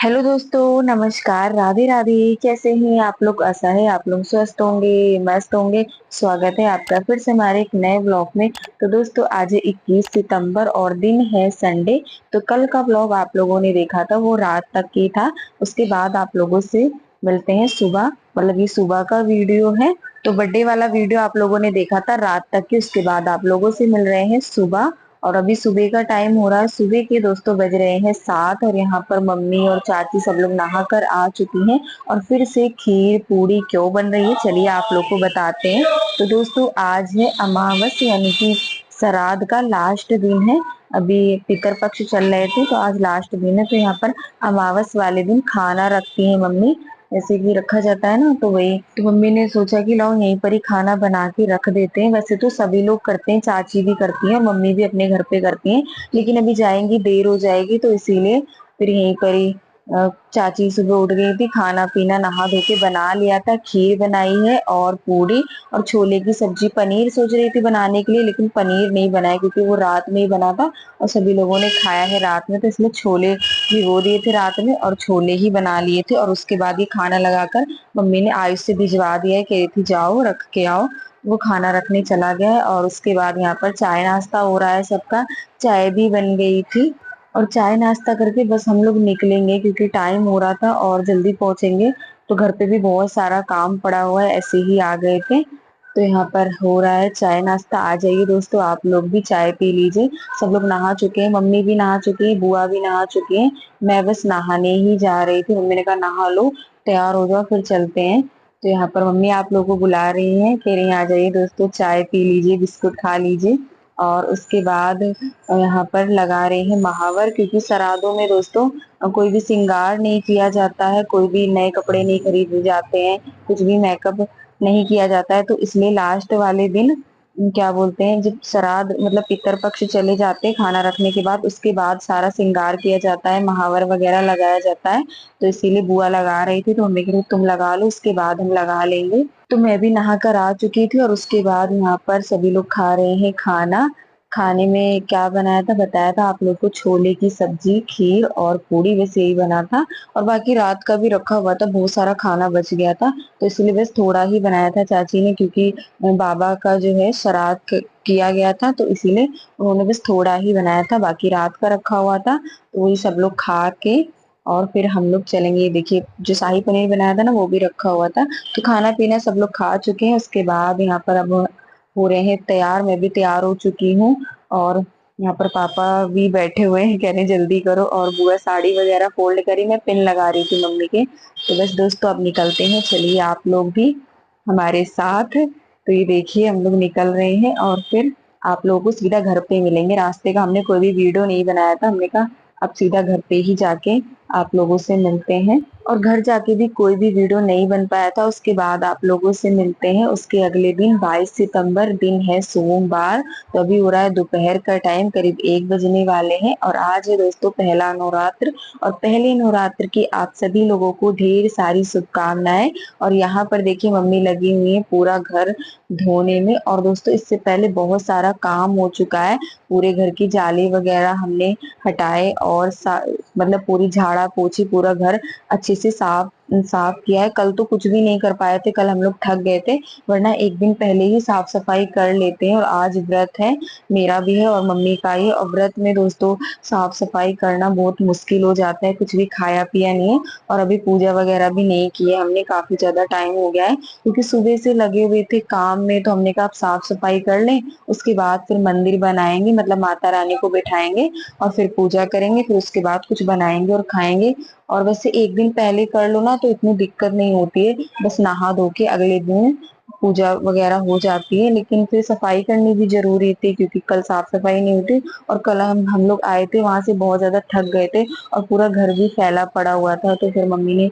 Hello दोस्तों, नमस्कार, राधे राधे। कैसे हैं आप लोग? आशा है आप लोग स्वस्थ होंगे, मस्त होंगे। स्वागत है आपका फिर से हमारे एक नए ब्लॉग में। तो दोस्तों, आज है 21 सितंबर और दिन है संडे। तो कल का ब्लॉग आप लोगों ने देखा था, वो रात तक की था। उसके बाद आप लोगों से मिलते हैं सुबह, मतलब ये सुबह का वीडियो है। तो बर्थडे वाला वीडियो आप लोगों ने देखा था रात तक की। उसके बाद आप लोगों से मिल रहे हैं सुबह। और अभी सुबह का टाइम हो रहा है, सुबह के दोस्तों बज रहे हैं 7। और यहाँ पर मम्मी और चाची सब लोग नहा कर आ चुकी हैं। और फिर से खीर पूड़ी क्यों बन रही है, चलिए आप लोग को बताते हैं। तो दोस्तों, आज है अमावस, यानी कि श्राद्ध का लास्ट दिन है। अभी पितर पक्ष चल रहे थे, तो आज लास्ट दिन है। तो यहाँ पर अमावस वाले दिन खाना रखती है मम्मी, जैसे कि रखा जाता है ना, तो वही। तो मम्मी ने सोचा कि लाओ यहीं पर ही खाना बना के रख देते हैं। वैसे तो सभी लोग करते हैं, चाची भी करती है और मम्मी भी अपने घर पे करती हैं। लेकिन अभी जाएंगी, देर हो जाएगी, तो इसीलिए फिर यहीं पर ही चाची सुबह उठ गई थी, खाना पीना नहा धो के बना लिया था। खीर बनाई है और पूड़ी और छोले की सब्जी। पनीर सोच रही थी बनाने के लिए, लेकिन पनीर नहीं बनाया क्योंकि वो रात में ही बना था और सभी लोगों ने खाया है रात में। तो इसलिए छोले भिगो दिए थे रात में और छोले ही बना लिए थे। और उसके बाद ये खाना लगाकर मम्मी ने आयुष से भिजवा दिया है, कह रही थी जाओ रख के आओ। वो खाना रखने चला गया है। और उसके बाद यहाँ पर चाय नाश्ता हो रहा है सबका। चाय भी बन गई थी और चाय नाश्ता करके बस हम लोग निकलेंगे, क्योंकि टाइम हो रहा था और जल्दी पहुंचेंगे। तो घर पे भी बहुत सारा काम पड़ा हुआ है, ऐसे ही आ गए थे। तो यहाँ पर हो रहा है चाय नाश्ता। आ जाइए दोस्तों, आप लोग भी चाय पी लीजिए। सब लोग नहा चुके हैं, मम्मी भी नहा चुकी है, बुआ भी नहा चुकी है। मैं बस नहाने ही जा रही थी। मम्मी ने कहा नहा लो, तैयार हो जाओ, फिर चलते हैं। तो यहाँ पर मम्मी आप लोगों को बुला रही हैं, कह रही हैं आ जाइए दोस्तों, चाय पी लीजिए, बिस्कुट खा लीजिए। और उसके बाद यहाँ पर लगा रहे हैं महावर, क्योंकि श्राद्धों में दोस्तों कोई भी श्रृंगार नहीं किया जाता है, कोई भी नए कपड़े नहीं खरीदे जाते हैं, कुछ भी मेकअप नहीं किया जाता है। तो इसलिए लास्ट वाले दिन क्या बोलते हैं, जब श्राद्ध मतलब पितर पक्ष चले जाते हैं खाना रखने के बाद, उसके बाद सारा श्रृंगार किया जाता है, महावर वगैरह लगाया जाता है। तो इसीलिए बुआ लगा रही थी, तो मम्मी कह रही तुम लगा लो, उसके बाद हम लगा लेंगे। तो मैं भी नहा कर आ चुकी थी और उसके बाद यहाँ पर सभी लोग खा रहे हैं खाना। खाने में क्या बनाया था बताया था आप लोग को, छोले की सब्जी, खीर और पूड़ी, बस यही बना था। और बाकी रात का भी रखा हुआ था, बहुत सारा खाना बच गया था। तो इसलिए बस थोड़ा ही बनाया था चाची ने, क्योंकि बाबा का जो है श्राद्ध किया गया था, तो इसीलिए उन्होंने बस थोड़ा ही बनाया था, बाकी रात का रखा हुआ था। तो वही सब लोग खा के और फिर हम लोग चलेंगे। ये देखिए, जो शाही पनीर बनाया था ना, वो भी रखा हुआ था। तो खाना पीना सब लोग खा चुके हैं। उसके बाद यहाँ पर अब हो रहे हैं तैयार, मैं भी तैयार हो चुकी हूँ। और यहाँ पर पापा भी बैठे हुए हैं, कह रहे हैं जल्दी करो। और बुआ साड़ी वगैरह फोल्ड करी, मैं पिन लगा रही थी मम्मी के। तो बस दोस्तों, अब निकलते हैं, चलिए आप लोग भी हमारे साथ। तो ये देखिए, हम लोग निकल रहे हैं और फिर आप लोगों को सीधा घर पे मिलेंगे। रास्ते का हमने कोई भी वीडियो नहीं बनाया था, हमने कहा अब सीधा घर पे ही जाके आप लोगों से मिलते हैं। और घर जाके भी कोई भी वीडियो नहीं बन पाया था, उसके बाद आप लोगों से मिलते हैं उसके अगले दिन। 22 सितंबर, दिन है सोमवार। तो अभी हो रहा है दोपहर का टाइम, करीब 1 बजने वाले हैं। और आज है दोस्तों पहला नवरात्र। और पहले नवरात्र की आप सभी लोगों को ढेर सारी शुभकामनाएं। और यहाँ पर देखिए, मम्मी लगी हुई है पूरा घर धोने में। और दोस्तों, इससे पहले बहुत सारा काम हो चुका है। पूरे घर की जाली वगैरह हमने हटाए और मतलब पूरी झाड़ा पोछी, पूरा घर अच्छे से साफ साफ किया है। कल तो कुछ भी नहीं कर पाए थे, कल हम लोग थक गए थे, वरना एक दिन पहले ही साफ सफाई कर लेते हैं। और आज व्रत है, मेरा भी है और मम्मी का ही। और व्रत में दोस्तों साफ सफाई करना बहुत मुश्किल हो जाता है, कुछ भी खाया पिया नहीं है। और अभी पूजा वगैरह भी नहीं की है हमने, काफी ज्यादा टाइम हो गया है, क्योंकि सुबह से लगे हुए थे काम में। तो हमने कहा आप साफ सफाई कर लें, उसके बाद फिर मंदिर बनाएंगे, मतलब माता रानी को बिठाएंगे और फिर पूजा करेंगे, फिर उसके बाद कुछ बनाएंगे और खाएंगे। और वैसे एक दिन पहले कर लो ना, तो इतनी दिक्कत नहीं होती है, बस नहा धो के अगले दिन पूजा वगैरह हो जाती है। लेकिन फिर सफाई करनी भी जरूरी थी, क्योंकि कल साफ सफाई नहीं हुई थी। और कल हम लोग आए थे वहां से, बहुत ज्यादा थक गए थे और पूरा घर भी फैला पड़ा हुआ था। तो फिर मम्मी ने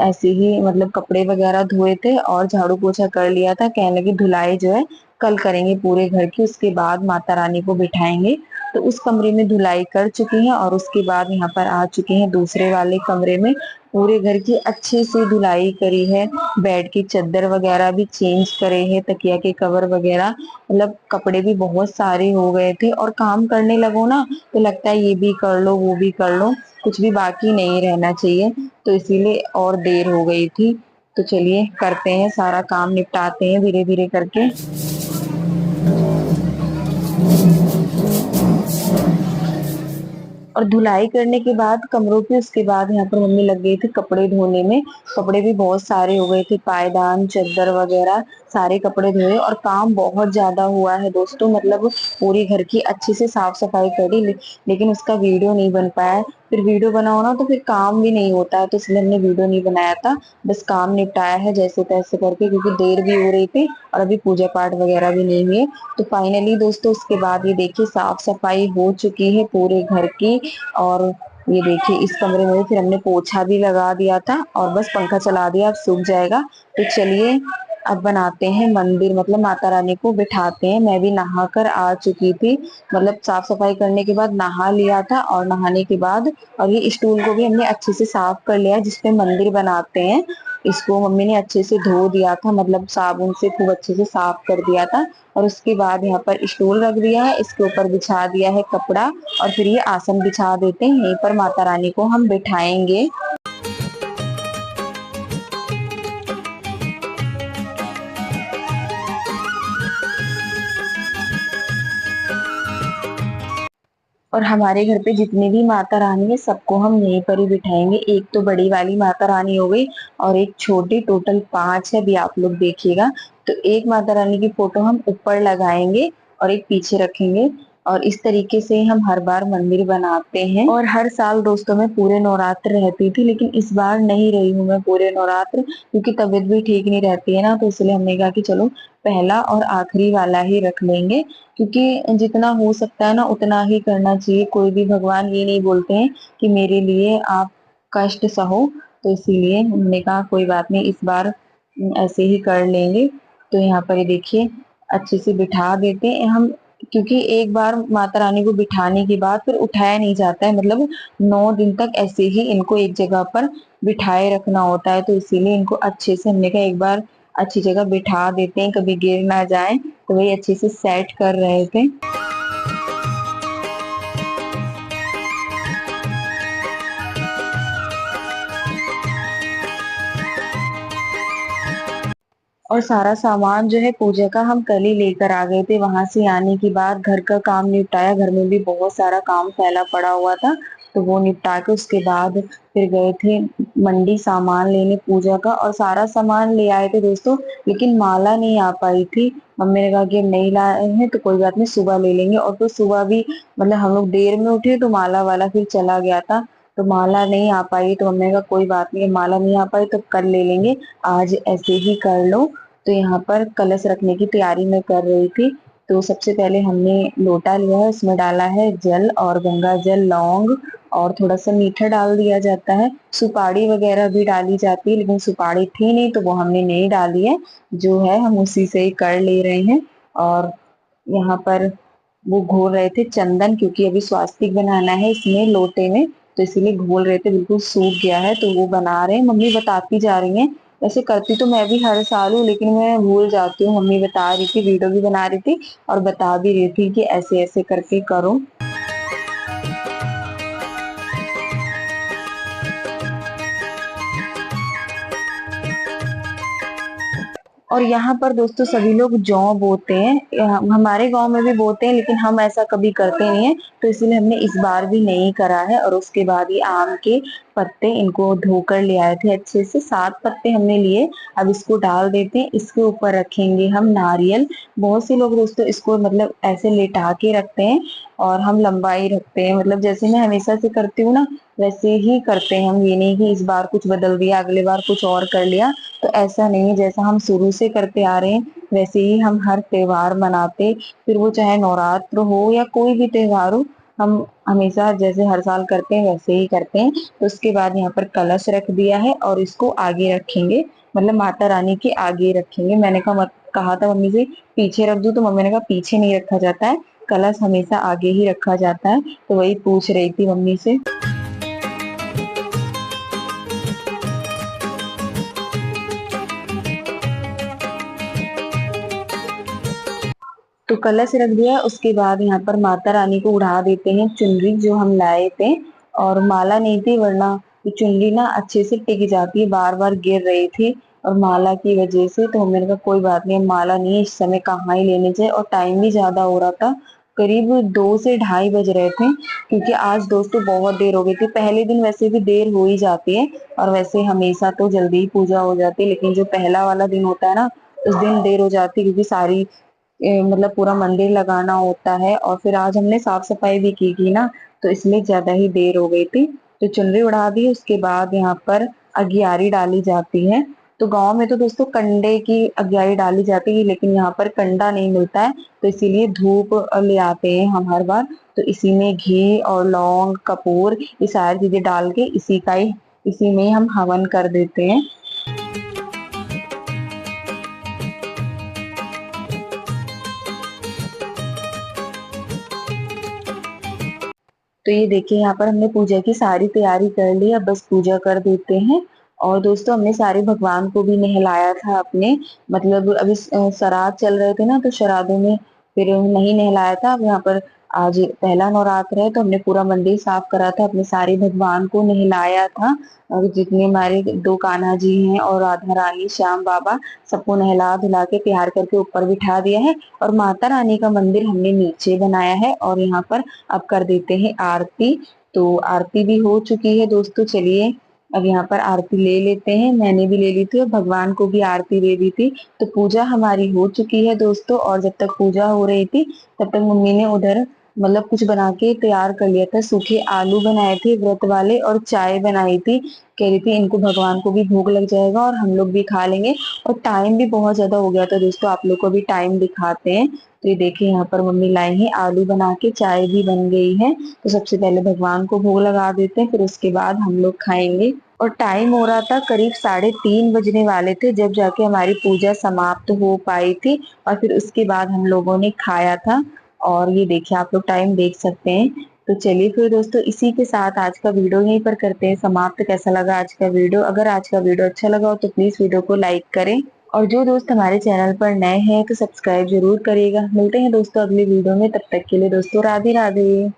ऐसे ही मतलब कपड़े वगैरह धोए थे और झाड़ू पोछा कर लिया था, कहने लगी धुलाई जो है कल करेंगे पूरे घर की, उसके बाद माता रानी को बिठाएंगे तो उस कमरे में धुलाई कर चुकी हैं और उसके बाद यहाँ पर आ चुके हैं दूसरे वाले कमरे में। पूरे घर की अच्छे से धुलाई करी है, बेड की चादर वगैरह भी चेंज करे हैं, तकिया के कवर वगैरह, मतलब कपड़े भी बहुत सारे हो गए थे और काम करने लगो ना तो लगता है ये भी कर लो वो भी कर लो, कुछ भी बाकी नहीं रहना चाहिए, तो इसीलिए और देर हो गई थी। तो चलिए करते हैं, सारा काम निपटाते हैं धीरे धीरे करके। और धुलाई करने के बाद कमरों की, उसके बाद यहाँ पर मम्मी लग गई थी कपड़े धोने में। कपड़े भी बहुत सारे हो गए थे, पायदान चादर वगैरह सारे कपड़े धोए और काम बहुत ज्यादा हुआ है दोस्तों, मतलब पूरी घर की अच्छे से साफ सफाई करी, लेकिन उसका वीडियो नहीं बन पाया। फिर वीडियो बनाओ ना तो फिर काम भी नहीं होता है, तो इसलिए हमने वीडियो नहीं बनाया था, बस काम निपटाया है जैसे तैसे करके, क्योंकि देर भी हो रही थी और अभी पूजा पाठ वगैरह भी नहीं हुए। तो फाइनली दोस्तों उसके बाद ये देखिए साफ सफाई हो चुकी है पूरे घर की। और ये देखिए इस कमरे में फिर हमने पोछा भी लगा दिया था और बस पंखा चला दिया, अब सूख जाएगा। तो चलिए अब बनाते हैं मंदिर, मतलब माता रानी को बिठाते हैं। मैं भी नहा कर आ चुकी थी, मतलब साफ सफाई करने के बाद नहा लिया था और नहाने के बाद और ये स्टूल को भी हमने अच्छे से साफ कर लिया जिसपे मंदिर बनाते हैं। इसको मम्मी ने अच्छे से धो दिया था, मतलब साबुन से खूब अच्छे से साफ कर दिया था। और उसके बाद यहाँ पर स्टूल रख दिया है, इसके ऊपर बिछा दिया है कपड़ा और फिर ये आसन बिछा देते हैं, यहीं पर माता रानी को हम बिठाएंगे। और हमारे घर पे जितनी भी माता रानी है सबको हम यहीं पर ही बिठाएंगे। एक तो बड़ी वाली माता रानी हो गई और एक छोटी, टोटल 5 है, अभी आप लोग देखिएगा। तो एक माता रानी की फोटो हम ऊपर लगाएंगे और एक पीछे रखेंगे, और इस तरीके से हम हर बार मंदिर बनाते हैं। और हर साल दोस्तों में पूरे नवरात्र रहती थी, लेकिन इस बार नहीं रही हूँ मैं पूरे नवरात्र, क्योंकि तबीयत भी ठीक नहीं रहती है ना, तो इसलिए हमने कहा कि चलो पहला और आखिरी वाला ही रख लेंगे, क्योंकि जितना हो सकता है ना उतना ही करना चाहिए। कोई भी भगवान ये नहीं बोलते हैं कि मेरे लिए आप कष्ट सहो, तो इसीलिए हमने कहा कोई बात नहीं, इस बार ऐसे ही कर लेंगे। तो यहाँ पर ये देखिए अच्छे से बिठा देते हैं हम, क्योंकि एक बार माता रानी को बिठाने के बाद फिर उठाया नहीं जाता है, मतलब 9 दिन तक ऐसे ही इनको एक जगह पर बिठाए रखना होता है, तो इसीलिए इनको अच्छे से हमने कहा एक बार अच्छी जगह बिठा देते हैं, कभी गिर ना जाए, तो वही अच्छे से सेट कर रहे थे। और सारा सामान जो है पूजा का हम कल ही लेकर आ गए थे, वहां से आने के बाद घर का काम निपटाया, घर में भी बहुत सारा काम फैला पड़ा हुआ था, तो वो निपटा के उसके बाद फिर गए थे मंडी सामान लेने पूजा का, और सारा सामान ले आए थे दोस्तों, लेकिन माला नहीं आ पाई थी। मम्मी ने कहा कि अब नहीं लाए हैं तो कोई बात नहीं सुबह ले लेंगे, और फिर सुबह भी मतलब हम लोग देर में उठे तो माला वाला फिर चला गया था, तो माला नहीं आ पाई, तो मम्मी ने कहा कोई बात नहीं, माला नहीं आ पाई तो कल ले लेंगे, आज ऐसे ही कर लो। तो यहाँ पर कलश रखने की तैयारी मैं कर रही थी। तो सबसे पहले हमने लोटा लिया है, उसमें डाला है जल और गंगा जल, लौंग और थोड़ा सा मीठा डाल दिया जाता है, सुपारी वगैरह भी डाली जाती है, लेकिन सुपारी थी नहीं तो वो हमने नहीं डाली है, जो है हम उसी से ही कर ले रहे हैं। और यहाँ पर वो घोल रहे थे चंदन, क्योंकि अभी स्वास्तिक बनाना है इसमें लोटे में, तो इसीलिए घोल रहे थे, बिल्कुल सूख गया है तो वो बना रहे हैं, मम्मी बताती जा रही हैं। वैसे करती तो मैं भी हर साल हूँ, लेकिन मैं भूल जाती हूँ, मम्मी बता रही थी, वीडियो भी बना रही थी और बता भी रही थी कि ऐसे ऐसे करके करो। और यहाँ पर दोस्तों सभी लोग जौ बोते हैं, हमारे गांव में भी बोते हैं, लेकिन हम ऐसा कभी करते नहीं है, तो इसलिए हमने इस बार भी नहीं करा है। और उसके बाद ये आम के पत्ते इनको धोकर ले आए थे अच्छे से, 7 पत्ते हमने लिए, अब इसको डाल देते हैं, इसके ऊपर रखेंगे हम नारियल। बहुत से लोग दोस्तों इसको मतलब ऐसे लेटा के रखते हैं और हम लंबाई रखते हैं, मतलब जैसे मैं हमेशा से करती हूँ ना वैसे ही करते हैं हम, ये नहीं कि इस बार कुछ बदल दिया अगले बार कुछ और कर लिया, तो ऐसा नहीं है, जैसा हम शुरू से करते आ रहे हैं वैसे ही हम हर त्योहार मनाते, फिर वो चाहे नवरात्र हो या कोई भी त्योहार हो, हम हमेशा जैसे हर साल करते हैं वैसे ही करते हैं। तो उसके बाद यहाँ पर कलश रख दिया है और इसको आगे रखेंगे, मतलब माता रानी के आगे रखेंगे। मैंने कहा था मम्मी से पीछे रख दूं, तो मम्मी ने कहा पीछे नहीं रखा जाता है, कलश हमेशा आगे ही रखा जाता है। तो वही पूछ रही थी मम्मी से। तो कलश रख दिया, उसके बाद यहाँ पर माता रानी को उड़ा देते हैं चुनरी जो हम लाए थे। और माला नहीं थी, वरना ये चुनरी ना अच्छे से टिक जाती है, बार बार गिर रही थी और माला की वजह से। तो मैंने कहा कोई बात नहीं, माला नहीं है, इस समय कहाँ ही लेने चाहिए, और टाइम भी ज्यादा हो रहा था, करीब 2 से ढाई बज रहे थे। क्योंकि आज दोस्तों बहुत देर हो गई थी। पहले दिन वैसे भी देर हो ही जाती है, और वैसे हमेशा तो जल्दी ही पूजा हो जाती है, लेकिन जो पहला वाला दिन होता है ना, उस दिन देर हो जाती है, क्योंकि सारी मतलब पूरा मंदिर लगाना होता है। और फिर आज हमने साफ सफाई भी की थी ना, तो इसलिए ज्यादा ही देर हो गई थी। तो चुनरी उड़ा दी, उसके बाद यहाँ पर अगियारी डाली जाती है। तो गांव में तो दोस्तों कंडे की अगियारी डाली जाती है, लेकिन यहाँ पर कंडा नहीं मिलता है, तो इसीलिए धूप ले आते हैं हम हर बार। तो इसी में घी और लौंग कपूर ये सारी चीजें डाल के इसी में हम हवन कर देते हैं। तो ये देखिए, यहाँ पर हमने पूजा की सारी तैयारी कर ली, अब बस पूजा कर देते हैं। और दोस्तों हमने सारे भगवान को भी नहलाया था अपने, मतलब अभी श्राद्ध चल रहे थे ना, तो श्राद्धों में फिर नहीं नहलाया था। अब यहाँ पर आज पहला नवरात्र है, तो हमने पूरा मंदिर साफ करा था, अपने सारे भगवान को नहलाया था। और जितने हमारे दो कान्हा जी हैं और राधा रानी श्याम बाबा, सबको नहला धुला के तैयार करके ऊपर बिठा दिया है। और माता रानी का मंदिर हमने नीचे बनाया है, और यहाँ पर अब कर देते हैं आरती। तो आरती भी हो चुकी है दोस्तों, चलिए अब यहाँ पर आरती ले लेते हैं। मैंने भी ले ली थी और भगवान को भी आरती दे दी थी। तो पूजा हमारी हो चुकी है दोस्तों, और जब तक पूजा हो रही थी तब तक मम्मी ने उधर मतलब कुछ बना के तैयार कर लिया था। सूखे आलू बनाए थे व्रत वाले, और चाय बनाई थी। कह रही थी इनको भगवान को भी भोग लग जाएगा और हम लोग भी खा लेंगे। और टाइम भी बहुत ज्यादा हो गया था दोस्तों, आप लोग को भी टाइम दिखाते हैं। तो ये देखिए, यहाँ पर मम्मी लाई है आलू बना के, चाय भी बन गई है। तो सबसे पहले भगवान को भोग लगा देते हैं, फिर उसके बाद हम लोग खाएंगे। और टाइम हो रहा था करीब 3:30 बजने वाले थे, जब जाके हमारी पूजा समाप्त हो पाई थी। और फिर उसके बाद हम लोगों ने खाया था। और ये देखिए, आप लोग टाइम देख सकते हैं। तो चलिए फिर दोस्तों, इसी के साथ आज का वीडियो यहीं पर करते हैं समाप्त। कैसा लगा आज का वीडियो? अगर आज का वीडियो अच्छा लगा हो तो प्लीज वीडियो को लाइक करें, और जो दोस्त हमारे चैनल पर नए हैं तो सब्सक्राइब जरूर करिएगा। मिलते हैं दोस्तों अगली वीडियो में, तब तक के लिए दोस्तों राधे राधे।